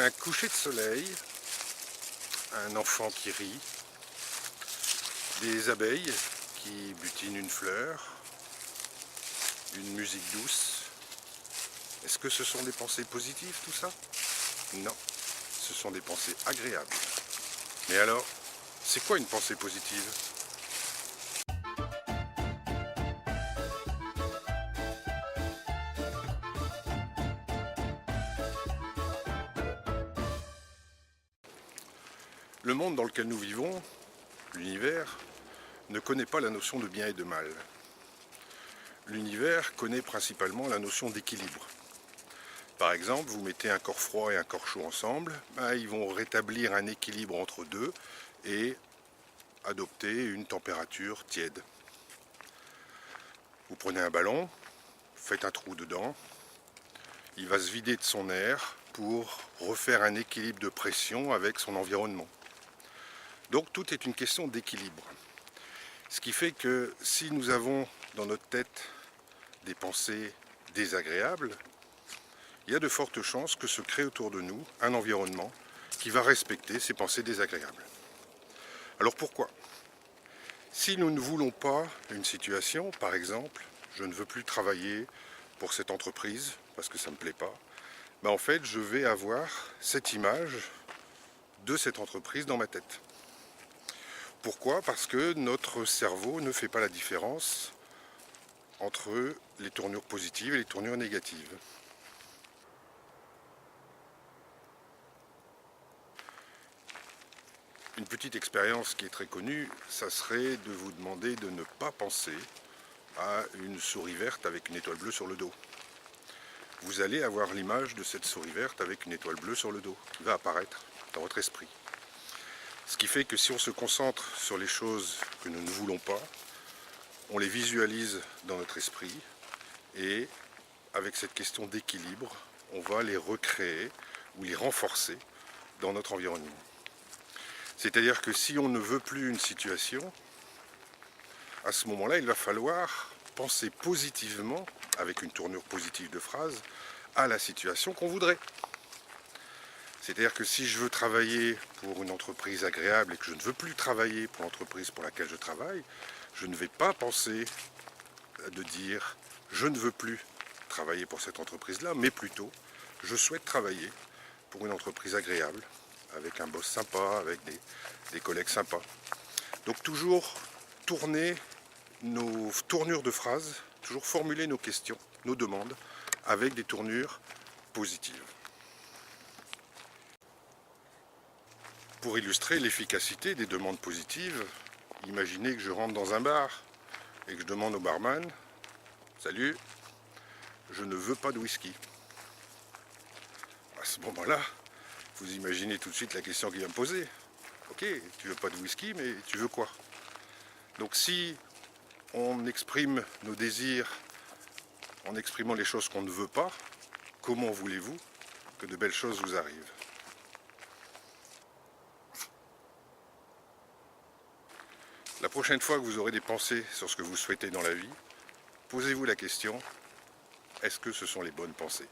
Un coucher de soleil, un enfant qui rit, des abeilles qui butinent une fleur, une musique douce. Est-ce que ce sont des pensées positives tout ça? Non, ce sont des pensées agréables. Mais alors, c'est quoi une pensée positive? Le monde dans lequel nous vivons, l'univers, ne connaît pas la notion de bien et de mal. L'univers connaît principalement la notion d'équilibre. Par exemple, vous mettez un corps froid et un corps chaud ensemble, ils vont rétablir un équilibre entre deux et adopter une température tiède. Vous prenez un ballon, faites un trou dedans, il va se vider de son air pour refaire un équilibre de pression avec son environnement. Donc tout est une question d'équilibre. Ce qui fait que si nous avons dans notre tête des pensées désagréables, il y a de fortes chances que se crée autour de nous un environnement qui va respecter ces pensées désagréables. Alors pourquoi? Si nous ne voulons pas une situation, par exemple, je ne veux plus travailler pour cette entreprise parce que ça ne me plaît pas, en fait je vais avoir cette image de cette entreprise dans ma tête. Pourquoi? Parce que notre cerveau ne fait pas la différence entre les tournures positives et les tournures négatives. Une petite expérience qui est très connue, ça serait de vous demander de ne pas penser à une souris verte avec une étoile bleue sur le dos. Vous allez avoir l'image de cette souris verte avec une étoile bleue sur le dos qui va apparaître dans votre esprit. Ce qui fait que si on se concentre sur les choses que nous ne voulons pas, on les visualise dans notre esprit et avec cette question d'équilibre, on va les recréer ou les renforcer dans notre environnement. C'est-à-dire que si on ne veut plus une situation, à ce moment-là, il va falloir penser positivement, avec une tournure positive de phrase, à la situation qu'on voudrait. C'est-à-dire que si je veux travailler pour une entreprise agréable et que je ne veux plus travailler pour l'entreprise pour laquelle je travaille, je ne vais pas penser de dire « je ne veux plus travailler pour cette entreprise-là », mais plutôt « je souhaite travailler pour une entreprise agréable, avec un boss sympa, avec des collègues sympas ». Donc toujours tourner nos tournures de phrases, toujours formuler nos questions, nos demandes, avec des tournures positives. Pour illustrer l'efficacité des demandes positives, imaginez que je rentre dans un bar et que je demande au barman « Salut, je ne veux pas de whisky ». À ce moment-là, vous imaginez tout de suite la question qu'il va me poser. « Ok, tu veux pas de whisky, mais tu veux quoi ?» Donc si on exprime nos désirs en exprimant les choses qu'on ne veut pas, comment voulez-vous que de belles choses vous arrivent? La prochaine fois que vous aurez des pensées sur ce que vous souhaitez dans la vie, posez-vous la question, est-ce que ce sont les bonnes pensées?